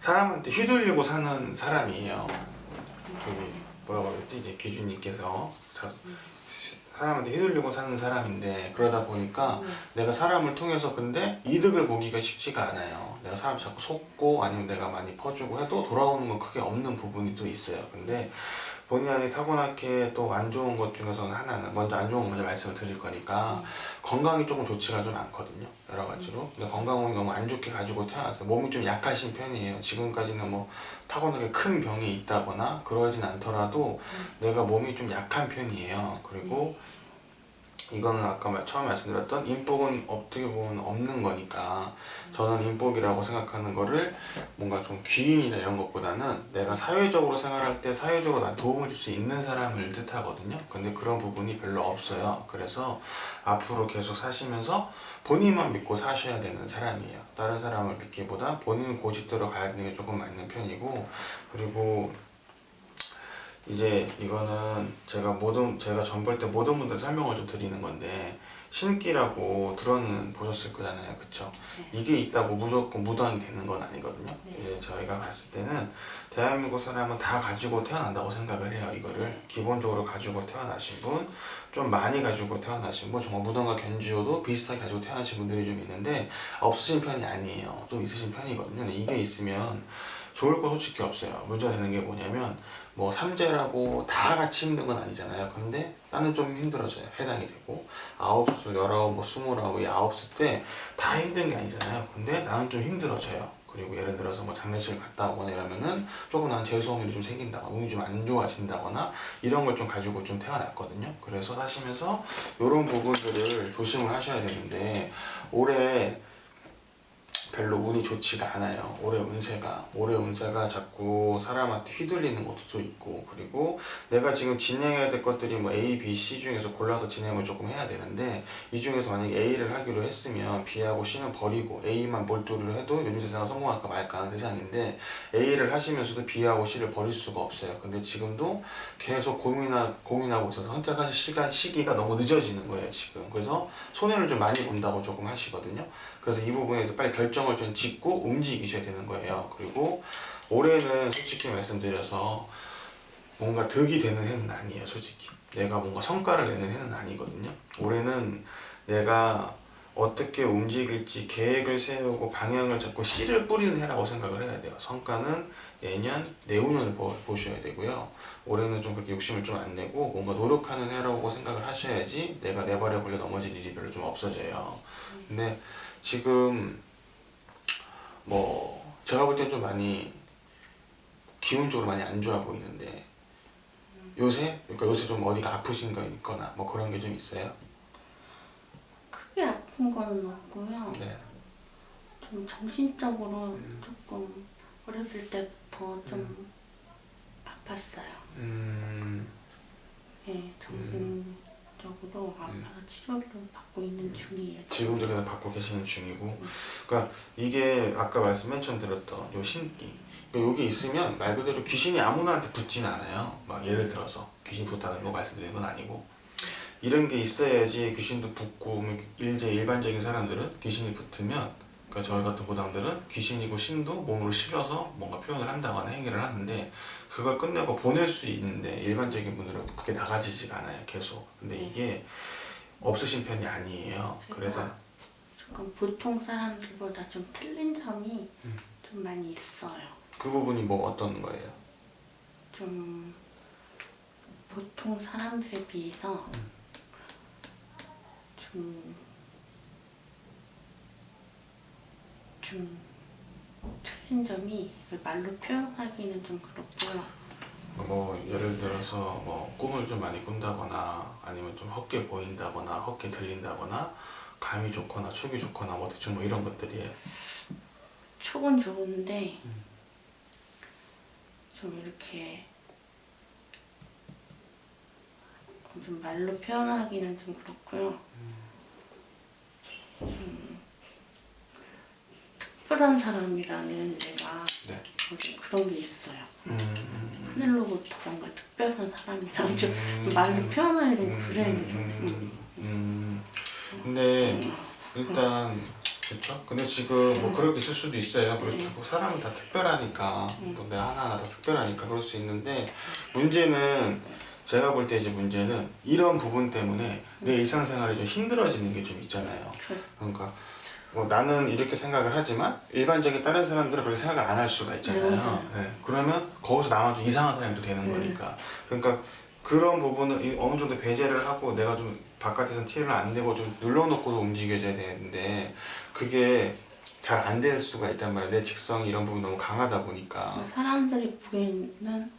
사람한테 휘둘리고 사는 사람이에요. 저기 뭐라고 그랬지? 이제 기준님께서 사람한테 휘둘리고 사는 사람인데, 그러다 보니까 내가 사람을 통해서 근데 이득을 보기가 쉽지가 않아요. 내가 사람 자꾸 속고 아니면 내가 많이 퍼주고 해도 돌아오는 건 크게 없는 부분이 또 있어요. 근데 본의 아니게 타고나게 또 안 좋은 것 중에서는 하나는, 먼저 안 좋은 거 먼저 말씀을 드릴 거니까, 건강이 조금 좋지가 좀 않거든요. 여러 가지로. 근데 건강을 너무 안 좋게 가지고 태어나서 몸이 좀 약하신 편이에요. 지금까지는 뭐 타고나게 큰 병이 있다거나 그러진 않더라도 내가 몸이 좀 약한 편이에요. 그리고 이거는 아까 처음에 말씀드렸던 인복은 어떻게 보면 없는 거니까, 저는 인복이라고 생각하는 거를 뭔가 좀 귀인이나 이런 것보다는 내가 사회적으로 생활할 때 사회적으로 난 도움을 줄 수 있는 사람을 뜻하거든요. 근데 그런 부분이 별로 없어요. 그래서 앞으로 계속 사시면서 본인만 믿고 사셔야 되는 사람이에요. 다른 사람을 믿기보다 본인 고집대로 가야 되는 게 조금 맞는 편이고, 그리고 이제 이거는 제가 전볼 때 모든 분들 설명을 좀 드리는 건데, 신기라고 보셨을 거잖아요. 그쵸? 네. 이게 있다고 무조건 무당이 되는 건 아니거든요. 네. 이제 저희가 봤을 때는 대한민국 사람은 다 가지고 태어난다고 생각을 해요. 이거를 기본적으로 가지고 태어나신 분, 좀 많이 가지고 태어나신 분, 정말 무당과 견주어도 비슷하게 가지고 태어나신 분들이 좀 있는데, 없으신 편이 아니에요. 좀 있으신 편이거든요. 근데 이게 있으면 좋을 건 솔직히 없어요. 문제가 되는 게 뭐냐면, 뭐 삼재라고 다 같이 힘든 건 아니잖아요. 근데 나는 좀 힘들어져요. 해당이 되고, 9수, 19, 뭐 29, 이 9수 때 다 힘든 게 아니잖아요. 근데 나는 좀 힘들어져요. 그리고 예를 들어서 뭐 장례식을 갔다 오거나 이러면은 조금 나는 재수없는 일이 좀 생긴다거나 운이 좀 안 좋아진다거나 이런 걸 좀 가지고 좀 태어났거든요. 그래서 사시면서 이런 부분들을 조심을 하셔야 되는데, 올해 별로 운이 좋지가 않아요. 올해 운세가 자꾸 사람한테 휘둘리는 것도 또 있고, 그리고 내가 지금 진행해야 될 것들이 뭐 A, B, C 중에서 골라서 진행을 조금 해야 되는데, 이 중에서 만약에 A를 하기로 했으면 B하고 C는 버리고 A만 몰두를 해도 요즘 세상은 성공할까 말까 하는 세상인데, A를 하시면서도 B하고 C를 버릴 수가 없어요. 근데 지금도 계속 고민하고 있어서 선택하실 시기가 너무 늦어지는 거예요, 지금. 그래서 손해를 좀 많이 본다고 조금 하시거든요. 그래서 이 부분에서 빨리 결정을 좀 짓고 움직이셔야 되는 거예요. 그리고 올해는 솔직히 말씀드려서 뭔가 득이 되는 해는 아니에요. 솔직히 내가 뭔가 성과를 내는 해는 아니거든요. 올해는 내가 어떻게 움직일지 계획을 세우고 방향을 잡고 씨를 뿌리는 해라고 생각을 해야 돼요. 성과는 내년, 내후년을 보셔야 되고요. 올해는 좀 그렇게 욕심을 좀 안 내고 뭔가 노력하는 해라고 생각을 하셔야지 내가 내 발에 걸려 넘어질 일이 별로 좀 없어져요. 근데 지금 뭐 제가 볼 땐 좀 많이 기운적으로 많이 안 좋아 보이는데, 그러니까 요새 좀 어디가 아프신 거 있거나 뭐 그런 게 좀 있어요? 크게 아픈 건 없고요. 네. 좀 정신적으로 조금 어렸을 때부터 좀 아팠어요. 네, 정신적으로 아파서 치료를 받고 있는 중이에요. 지금도 계속 받고 계시는 중이고, 그러니까 이게 아까 맨 처음 들었던 요 신기, 그러니까 요게 있으면 말 그대로 귀신이 아무나한테 붙지는 않아요. 막 예를 들어서 귀신 붙다는 거 말씀드리는 건 아니고, 이런 게 있어야지 귀신도 붙고. 이제 일반적인 사람들은 귀신이 붙으면, 그러니까 저희 같은 무당들은 귀신이고 신도 몸으로 실어서 뭔가 표현을 한다거나 행위를 하는데, 그걸 끝내고 보낼 수 있는데 일반적인 분들은 그게 나가지지가 않아요, 계속. 근데 이게 없으신 편이 아니에요. 그래서 조금 보통 사람들보다 좀 틀린 점이 좀 많이 있어요. 그 부분이 뭐 어떤 거예요? 좀 보통 사람들에 비해서 좀 틀린 점이 말로 표현하기는 좀 그렇고요. 뭐 예를 들어서 뭐 꿈을 좀 많이 꾼다거나, 아니면 좀 헛게 보인다거나 헛게 들린다거나, 감이 좋거나 촉이 좋거나 뭐 대충 뭐 이런 것들이에요. 촉은 좋은데 좀 이렇게 좀 말로 표현하기는 좀 그렇고요. 특별한 사람이라는 내가 네. 좀 그런 게 있어요. 하늘로부터 뭔가 특별한 사람이랑 좀 말로 표현하기는 그래요. 근데 일단 그렇죠? 근데 지금 뭐 그렇게 있을 수도 있어요. 그렇다고 사람은 다 특별하니까 뭐 내가 하나하나 다 특별하니까 그럴 수 있는데 문제는 제가 볼 때 이제 문제는 이런 부분 때문에 내 일상생활이 좀 힘들어지는 게 좀 있잖아요. 그러니까 뭐 나는 이렇게 생각을 하지만 일반적인 다른 사람들은 그렇게 생각을 안 할 수가 있잖아요. 네. 그러면 거기서 나만 좀 이상한 사람이 또 되는 거니까. 그러니까 그런 부분은 어느 정도 배제를 하고 내가 좀 바깥에서 티를 안 내고 좀 눌러놓고서 움직여줘야 되는데 그게 잘 안 될 수가 있단 말이야. 내 직성이 이런 부분 너무 강하다 보니까. 사람들이 보이는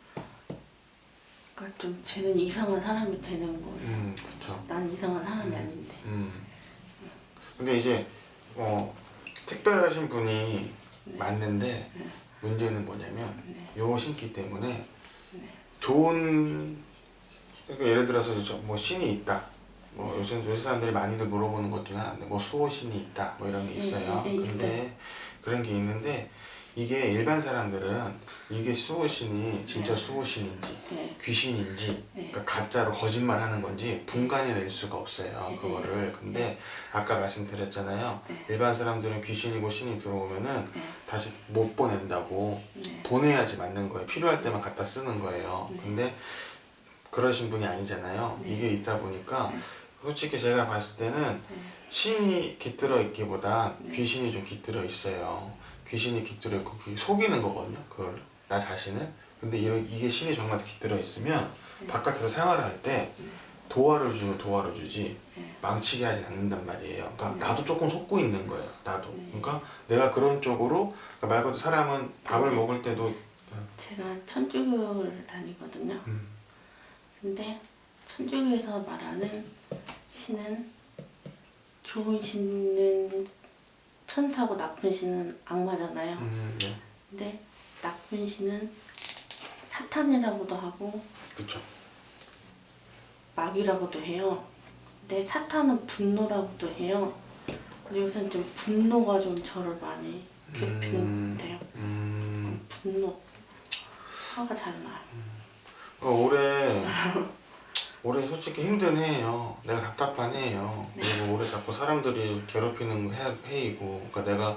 그러니까 좀 쟤는 이상한 사람이 되는 거예요. 그렇죠. 난 이상한 사람이 아닌데. 근데 이제 특별하신 분이 맞는데 문제는 뭐냐면 요 신기 때문에 좋은 그러니까 예를 들어서 뭐 신이 있다. 뭐 요새 사람들이 많이들 물어보는 것 중에 하나인데 뭐 수호신이 있다. 뭐 이런 게 있어요. 근데 그런 게 있는데 이게 일반 사람들은 이게 수호신이 진짜 수호신인지 귀신인지 그러니까 가짜로 거짓말하는 건지 분간해낼 수가 없어요. 그거를. 근데 아까 말씀드렸잖아요. 일반 사람들은 귀신이고 신이 들어오면은 다시 못 보낸다고 보내야지 맞는 거예요. 필요할 때만 갖다 쓰는 거예요. 근데 그러신 분이 아니잖아요. 이게 있다 보니까 솔직히 제가 봤을 때는 신이 깃들어 있기보다 귀신이 좀 깃들어 있어요. 귀신이 깃들어 있고 그게 속이는 거거든요. 그걸 나 자신을. 근데 이게 신이 정말 깃들어 있으면 바깥에서 생활을 할 때 도화를 주면 도화를 주지 망치게 하진 않는단 말이에요. 그러니까 나도 조금 속고 있는 거예요. 나도. 그러니까 내가 그런 쪽으로 그러니까 말 그대로 사람은 밥을 먹을 때도 제가 천주교를 다니거든요. 근데 천주교에서 말하는 신은 좋은 신은 천사고 나쁜 신은 악마잖아요. 네. 근데 나쁜 신은 사탄이라고도 하고 그렇죠. 마귀라고도 해요. 근데 사탄은 분노라고도 해요. 근데 요새는 좀 분노가 좀 저를 많이 괴롭히는 것 같아요. 분노, 화가 잘 나요. 올해 솔직히 힘든 해예요. 내가 답답한 해예요. 그리고 올해 자꾸 사람들이 괴롭히는 해이고, 그러니까 내가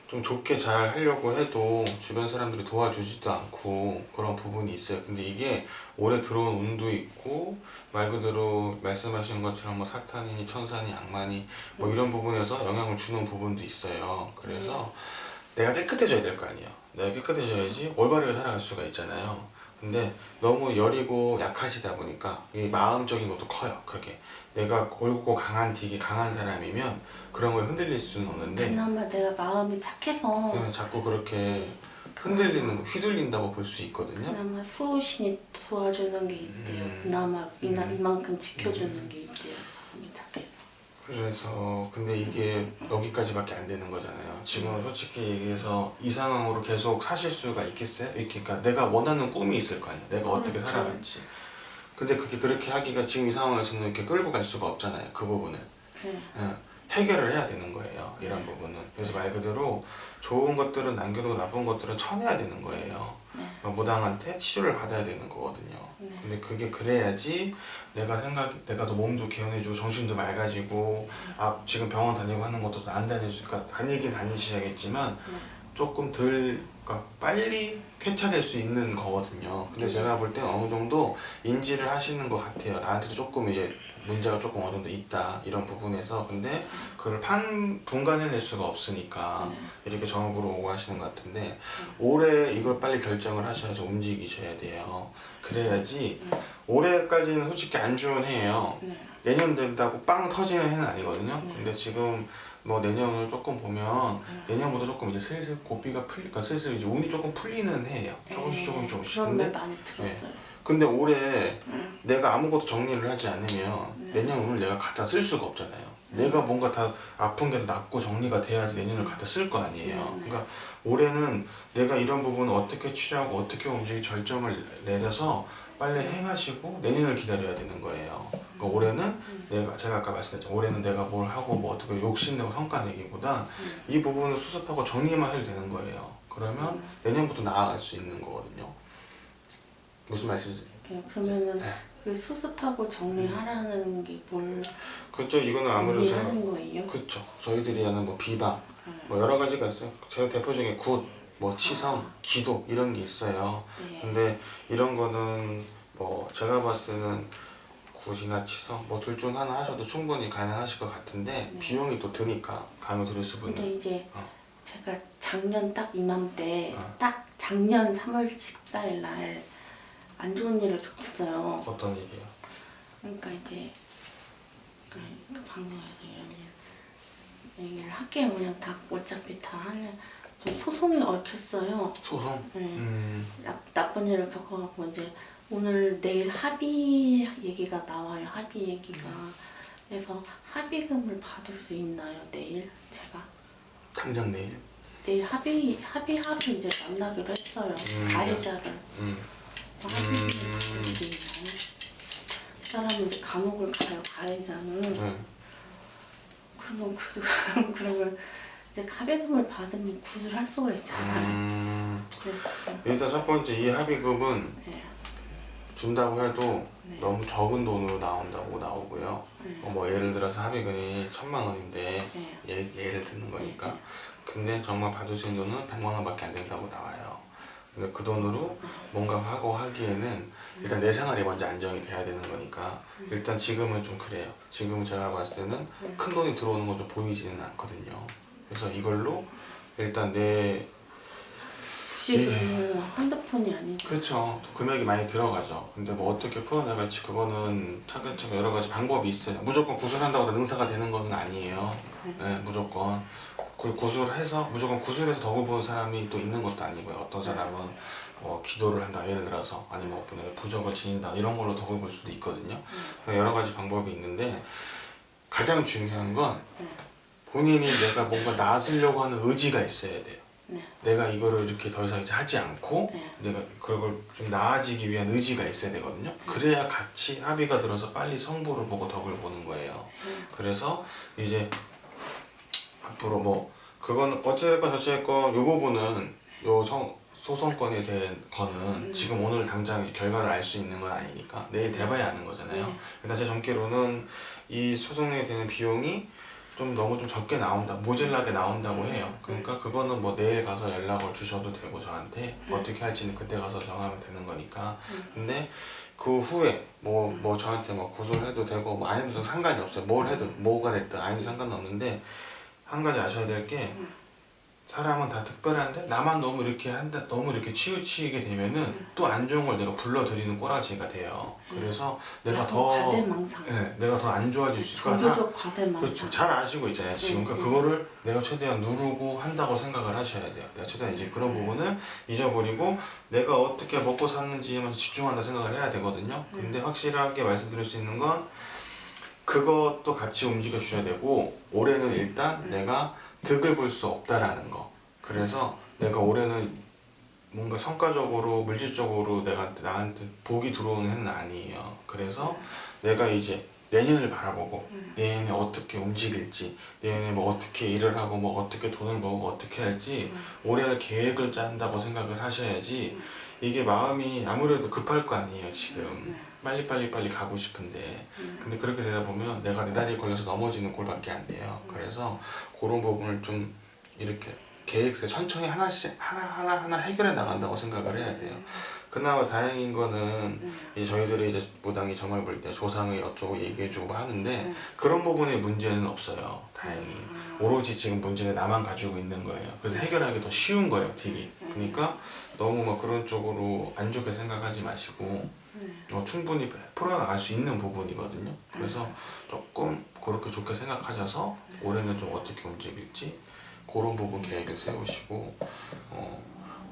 좀 좋게 잘 하려고 해도 주변 사람들이 도와주지도 않고 그런 부분이 있어요. 근데 이게 올해 들어온 운도 있고 말 그대로 말씀하신 것처럼 뭐 사탄이니 천사니 악마니 뭐 이런 부분에서 영향을 주는 부분도 있어요. 그래서 내가 깨끗해져야 될 거 아니에요. 내가 깨끗해져야지 올바르게 살아갈 수가 있잖아요. 근데 너무 여리고 약하시다 보니까 이 마음적인 것도 커요. 그렇게 내가 옳고 강한 되게 강한 사람이면 그런 걸 흔들릴 수는 없는데 그나마 내가 마음이 착해서 자꾸 그렇게 흔들리는 거 휘둘린다고 볼 수 있거든요. 그나마 수호신이 도와주는 게 있대요. 그나마 이만큼 지켜주는 게 있대요. 마음이 착해서. 그래서 근데 이게 여기까지밖에 안 되는 거잖아요. 지금은 솔직히 얘기해서 이 상황으로 계속 사실 수가 있겠어요? 그러니까 내가 원하는 꿈이 있을 거 아니야. 내가 어떻게 살아갈지. 근데 그렇게 하기가 지금 이 상황에서는 이렇게 끌고 갈 수가 없잖아요. 그 부분을. 해결을 해야 되는 거예요. 이런 부분은. 그래서 말 그대로 좋은 것들은 남겨두고 나쁜 것들은 쳐내야 되는 거예요. 무당한테 치료를 받아야 되는 거거든요. 근데 그게 그래야지 내가 더 몸도 개운해지고 정신도 맑아지고 지금 병원 다니고 하는 것도 안 다닐 수 있으니까 다니긴 다니셔야겠지만 조금 덜 그러니까 빨리 쾌차될 수 있는 거거든요. 근데 제가 볼 때는 어느 정도 인지를 하시는 것 같아요. 나한테도 조금 이제 문제가 조금 어느 정도 있다 이런 부분에서. 근데 그걸 분간해낼 수가 없으니까 이렇게 전업으로 오고 하시는 것 같은데 올해 이걸 빨리 결정을 하셔서 움직이셔야 돼요. 그래야지 올해까지는 솔직히 안 좋은 해예요. 내년 된다고 빵 터지는 해는 아니거든요. 근데 지금 뭐 내년을 조금 보면 내년보다 조금 이제 슬슬 고비가 풀리니까 슬슬 이제 운이 조금 풀리는 해예요. 조금씩. 그런 말 많이 들었어요. 근데 올해 내가 아무것도 정리를 하지 않으면 내년 운을 내가 갖다 쓸 수가 없잖아요. 내가 뭔가 다 아픈 게 낫고 정리가 돼야지 내년을 갖다 쓸 거 아니에요. 그러니까 올해는 내가 이런 부분을 어떻게 치료하고 어떻게 움직일 결정을 내려서 빨리 행하시고 내년을 기다려야 되는 거예요. 그러니까 올해는 제가 아까 말씀드렸죠. 올해는 내가 뭘 하고 뭐 어떻게 욕심내고 성과 내기보다 이 부분을 수습하고 정리만 해도 되는 거예요. 그러면 내년부터 나아갈 수 있는 거거든요. 무슨 말씀이세요? 그러면은 그 수습하고 정리하라는 게 뭘 그렇죠. 이거는 아무래도 의미하는 거예요? 그렇죠. 저희들이 하는 뭐 비방, 네. 뭐 여러 가지가 있어요. 제가 대표적인 굿, 뭐 치성, 기도 이런 게 있어요. 네. 근데 이런 거는 뭐 제가 봤을 때는 굿이나 치성 뭐 둘 중 하나 하셔도 충분히 가능하실 것 같은데 네. 비용이 또 드니까 강요 드릴 수분은. 근데 이제 어. 제가 작년 딱 이맘때 어. 딱 작년 3월 14일 날 안 좋은 일을 겪었어요. 어떤 일이에요? 그러니까 이제 그 방송에서 얘기를 할게요. 그냥 다 어차피 다 하면 좀 소송이 얽혔어요. 소송? 네. 나쁜 일을 겪어갖고 이제 오늘 내일 합의 얘기가 나와요. 합의 얘기가. 그래서 합의금을 받을 수 있나요? 내일 제가 당장 내일? 내일 합의하고 이제 만나기로 했어요. 가해자를. 합의금을 받을 수 있나요? 그 사람은 이제 감옥을 가요. 가해자는. 네. 그러면 이제 합의금을 받으면 구술을 할 수가 있잖아요. 그래서 일단 첫 번째 이 합의금은 네. 준다고 해도 네. 너무 적은 돈으로 나온다고 나오고요. 네. 뭐 예를 들어서 합의금이 1,000만 원인데 네. 예를 듣는 거니까. 네. 근데 정말 받을 수 있는 돈은 100만 원밖에 안 된다고 나와요. 근데 그 돈으로 뭔가 하고 하기에는 일단 내 생활이 먼저 안정이 돼야 되는 거니까 일단 지금은 좀 그래요. 지금은 제가 봤을 때는 큰 돈이 들어오는 건 좀 보이지는 않거든요. 그래서 이걸로 일단 내 혹시 그 핸드폰이 아니죠? 그렇죠. 금액이 많이 들어가죠. 근데 뭐 어떻게 풀어나갈지 그거는 차근차근 여러 가지 방법이 있어요. 무조건 구술한다고 능사가 되는 건 아니에요. 네, 무조건 구술해서 무조건 구술해서 덕을 보는 사람이 또 있는 것도 아니고요. 어떤 사람은 뭐 기도를 한다 예를 들어서 아니면 뭐 부적을 지닌다 이런 걸로 덕을 볼 수도 있거든요. 여러 가지 방법이 있는데 가장 중요한 건 본인이 내가 뭔가 나아지려고 하는 의지가 있어야 돼요. 네. 내가 이거를 이렇게 더 이상 이제 하지 않고 네. 내가 그걸 좀 나아지기 위한 의지가 있어야 되거든요. 그래야 같이 합의가 들어서 빨리 성부를 보고 덕을 보는 거예요. 그래서 이제 앞으로 뭐 그건 어찌됐건 저찌됐건 요 부분은 소송권에 대한 거는 지금 오늘 당장 이제 결과를 알 수 있는 건 아니니까 내일 돼봐야 아는 거잖아요. 일단 제 전기로는 이 소송에 되는 비용이 좀 너무 좀 적게 나온다, 모질라게 나온다고 해요. 그러니까 그거는 뭐 내일 가서 연락을 주셔도 되고 저한테 어떻게 할지는 그때 가서 정하면 되는 거니까. 근데 그 후에 뭐 저한테 뭐 구술해도 되고 뭐 안 해도 상관이 없어요. 뭘 해도 뭐가 됐든 안 해도 상관없는데 한 가지 아셔야 될 게 사람은 다 특별한데 나만 너무 이렇게 너무 이렇게 치우치게 되면은 또 안 좋은 걸 내가 불러들이는 꼬라지가 돼요. 그래서 내가 더 과대망상. 네, 내가 더 안 좋아질 수 있을까. 종교적 과대망상. 그렇죠. 잘 아시고 있잖아요. 지금 그거를 내가 최대한 누르고 한다고 생각을 하셔야 돼요. 내가 최대한 이제 그런 부분을 잊어버리고 내가 어떻게 먹고 사는지에만 집중한다 생각을 해야 되거든요. 근데 확실하게 말씀드릴 수 있는 건 그것도 같이 움직여 주셔야 되고 올해는 일단 내가 득을 볼 수 없다라는 거. 그래서 내가 올해는 뭔가 성과적으로 물질적으로 나한테 복이 들어오는 해는 아니에요. 그래서 내가 이제 내년을 바라보고 내년에 어떻게 움직일지 내년에 뭐 어떻게 일을 하고 뭐 어떻게 돈을 모으고 어떻게 할지 올해 계획을 짠다고 생각을 하셔야지. 이게 마음이 아무래도 급할 거 아니에요. 지금 빨리 가고 싶은데 근데 그렇게 되다 보면 내가 내 다리에 걸려서 넘어지는 꼴밖에 안 돼요. 그래서 그런 부분을 좀 이렇게 계획세 천천히 하나씩 하나 해결해 나간다고 생각을 해야 돼요. 그나마 다행인 거는 이제 저희들이 이제 무당이 점을 볼 때 조상의 어쩌고 얘기해주고 하는데 그런 부분에 문제는 없어요. 다행히. 오로지 지금 문제는 나만 가지고 있는 거예요. 그래서 해결하기 더 쉬운 거예요, 딜이. 그러니까 너무 막 그런 쪽으로 안 좋게 생각하지 마시고 충분히 풀어나갈 수 있는 부분이거든요. 그래서 조금 그렇게 좋게 생각하셔서 올해는 좀 어떻게 움직일지 그런 부분 계획을 세우시고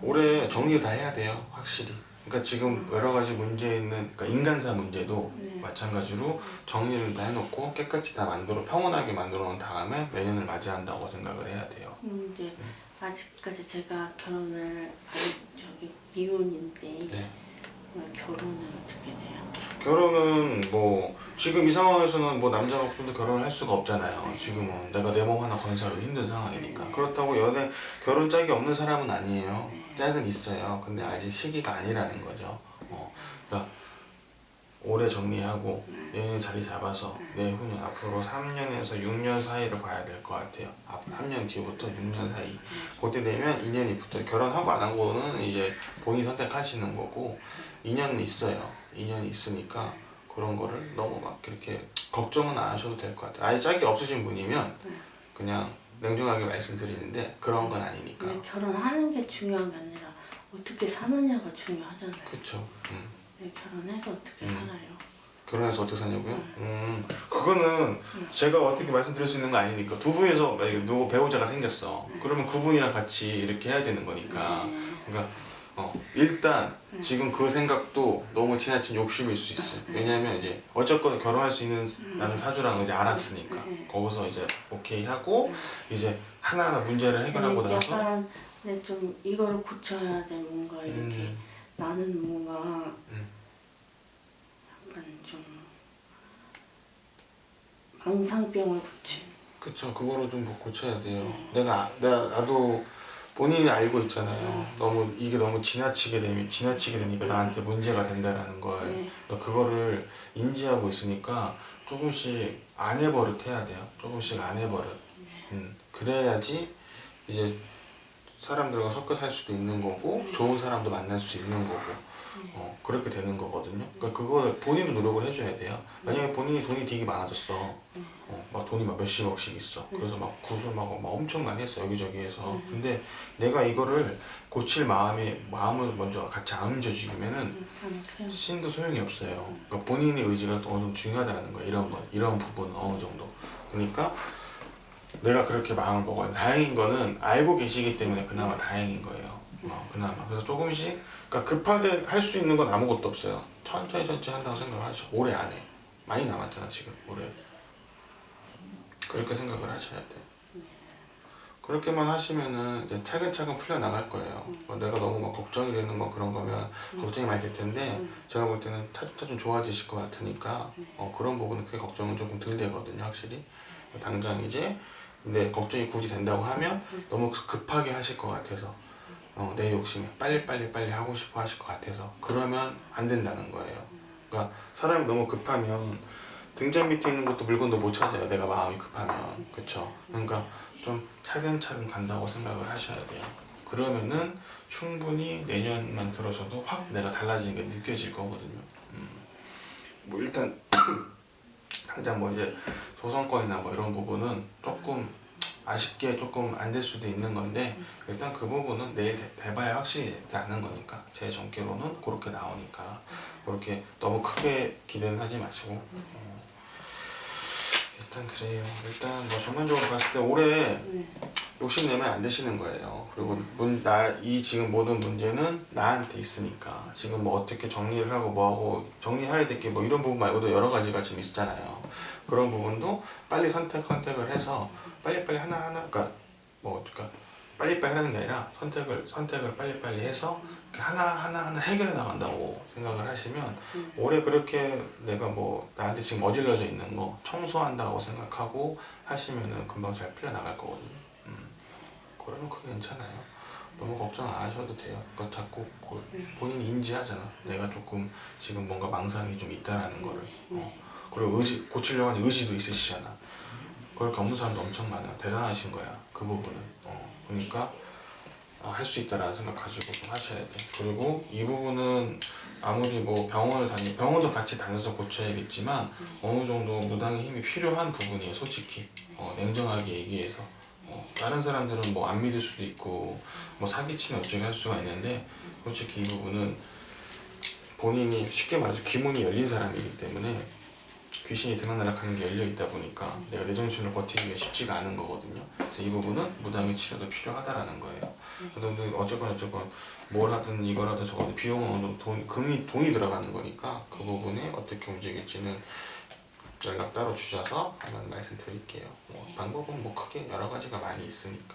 올해 정리 다 해야 돼요, 확실히. 그러니까 지금 여러 가지 문제 있는 그러니까 인간사 문제도 마찬가지로 정리를 다 해놓고 깨끗이 다 평온하게 만들어 놓은 다음에 내년을 맞이한다고 생각을 해야 돼요. 이제 아직까지 제가 결혼을 미혼인데 네. 결혼은 어떻게 돼요? 결혼은 뭐 지금 이 상황에서는 뭐 남자가 없는데 결혼을 할 수가 없잖아요. 지금은 내가 내 몸 하나 건설하기 힘든 상황이니까. 그렇다고 결혼 짝이 없는 사람은 아니에요. 짝은 있어요. 근데 아직 시기가 아니라는 거죠. 그러니까 올해 정리하고 내년 자리 잡아서 내후년 앞으로 3년에서 6년 사이를 봐야 될 것 같아요. 3년 뒤부터 6년 사이. 그때 되면 2년이 붙어요. 결혼하고 안 하고는 이제 본인이 선택하시는 거고 2년은 있어요. 2년이 있으니까 그런 거를 너무 막 그렇게 걱정은 안 하셔도 될 것 같아요. 아예 짝이 없으신 분이면 그냥 냉정하게 말씀드리는데 그런 건 아니니까. 근데 결혼하는 게 중요한 게 아니라 어떻게 사느냐가 중요하잖아요. 그쵸. 네, 결혼해서 어떻게 살아요? 결혼해서 어떻게 사냐고요? 그거는 제가 어떻게 말씀드릴 수 있는 거 아니니까 두 분이서 만약에 누구 배우자가 생겼어. 그러면 그분이랑 같이 이렇게 해야 되는 거니까. 그러니까 일단 지금 그 생각도 너무 지나친 욕심일 수 있어요. 왜냐하면 이제 어쨌건 결혼할 수 있는 나는 사주라는 걸 이제 알았으니까 거기서 이제 오케이 하고 이제 하나하나 문제를 해결하고 네, 나서 약간 네, 좀 이거를 고쳐야 돼 뭔가 이렇게 나는 뭔가 약간 좀 망상병을 고친. 그쵸. 그거를 좀 고쳐야 돼요. 나도 본인이 알고 있잖아요. 너무 이게 너무 지나치게 되니까 나한테 문제가 된다라는 걸. 그거를 인지하고 있으니까 조금씩 안 해버릇 해야 돼요. 조금씩 안 해버릇. 그래야지 이제 사람들과 섞여 살 수도 있는 거고 좋은 사람도 만날 수 있는 거고 그렇게 되는 거거든요. 그러니까 그걸 본인도 노력을 해줘야 돼요. 만약에 본인이 돈이 되게 많아졌어. 막 돈이 막 몇십억씩 있어. 그래서 막 구슬 막 엄청 많이 했어 여기저기에서. 근데 내가 이거를 고칠 마음을 먼저 같이 안 움켜쥐면은 신도 소용이 없어요. 그러니까 본인의 의지가 어느 정도 중요하다는 거야. 이런 부분은 어느 정도. 그러니까 내가 그렇게 마음을 먹어요. 다행인 거는 알고 계시기 때문에 그나마 다행인 거예요. 그나마. 그래서 조금씩, 그러니까 급하게 할 수 있는 건 아무것도 없어요. 천천히 한다고 생각을 하시고, 오래 안 해. 많이 남았잖아, 지금, 올해. 그렇게 생각을 하셔야 돼. 그렇게만 하시면은 이제 차근차근 풀려나갈 거예요. 내가 너무 막 걱정이 되는 뭐 그런 거면 걱정이 많이 될 텐데, 제가 볼 때는 차츰 좋아지실 것 같으니까, 그런 부분은 크게 걱정은 조금 덜 되거든요, 확실히. 당장 이제, 근데 걱정이 굳이 된다고 하면 너무 급하게 하실 것 같아서 내 욕심에 빨리 하고 싶어 하실 것 같아서 그러면 안 된다는 거예요. 그러니까 사람이 너무 급하면 등잔 밑에 있는 것도 물건도 못 찾아요. 내가 마음이 급하면. 그쵸? 그러니까 좀 차근차근 간다고 생각을 하셔야 돼요. 그러면은 충분히 내년만 들어서도 확 내가 달라지는 게 느껴질 거거든요. 뭐 일단 당장 뭐 이제 소송권이나 뭐 이런 부분은 조금 아쉽게 조금 안 될 수도 있는 건데 일단 그 부분은 내일 돼봐야 확실히 되지 않는 거니까 제 전개로는 그렇게 나오니까 그렇게 너무 크게 기대는 하지 마시고 일단 그래요. 일단 뭐 전반적으로 봤을 때 올해 욕심내면 안 되시는 거예요. 그리고 이 지금 모든 문제는 나한테 있으니까 지금 뭐 어떻게 정리를 하고 뭐하고 정리해야 될 게 뭐 이런 부분 말고도 여러 가지가 지금 있잖아요. 그런 부분도 빨리 선택을 해서 빨리빨리 하나하나 그러니까 빨리빨리 하는 게 아니라 선택을 빨리빨리 해서 하나하나 해결해 나간다고 생각을 하시면 올해 그렇게 내가 뭐 나한테 지금 어질러져 있는 거 청소한다고 생각하고 하시면은 금방 잘 풀려 나갈 거거든요. 그러면 그게 괜찮아요. 너무 걱정 안 하셔도 돼요. 그러니까 자꾸 본인이 인지하잖아. 내가 조금 지금 뭔가 망상이 좀 있다라는 거를. 그리고 고치려고 하는 의지도 있으시잖아. 그렇게 없는 사람도 엄청 많아. 대단하신 거야. 그 부분은. 그러니까 할 수 있다라는 생각 가지고 좀 하셔야 돼. 그리고 이 부분은 아무리 뭐 병원도 같이 다녀서 고쳐야겠지만 어느 정도 무당의 힘이 필요한 부분이에요. 솔직히. 냉정하게 얘기해서. 다른 사람들은 뭐 안 믿을 수도 있고 뭐 사기치면 어쩌게 할 수가 있는데 솔직히 이 부분은 본인이 쉽게 말해서 귀문이 열린 사람이기 때문에 귀신이 들락날락하는 게 열려 있다 보니까 내가 내 정신을 버티기가 쉽지가 않은 거거든요. 그래서 이 부분은 무당의 치료도 필요하다라는 거예요. 그래서 어쨌건 뭘 하든 이걸 하든 저거든 비용은 어느 정도 돈이 들어가는 거니까 그 부분에 어떻게 움직일지는 연락 따로 주셔서 한번 말씀드릴게요. 방법은 뭐 크게 여러 가지가 많이 있으니까.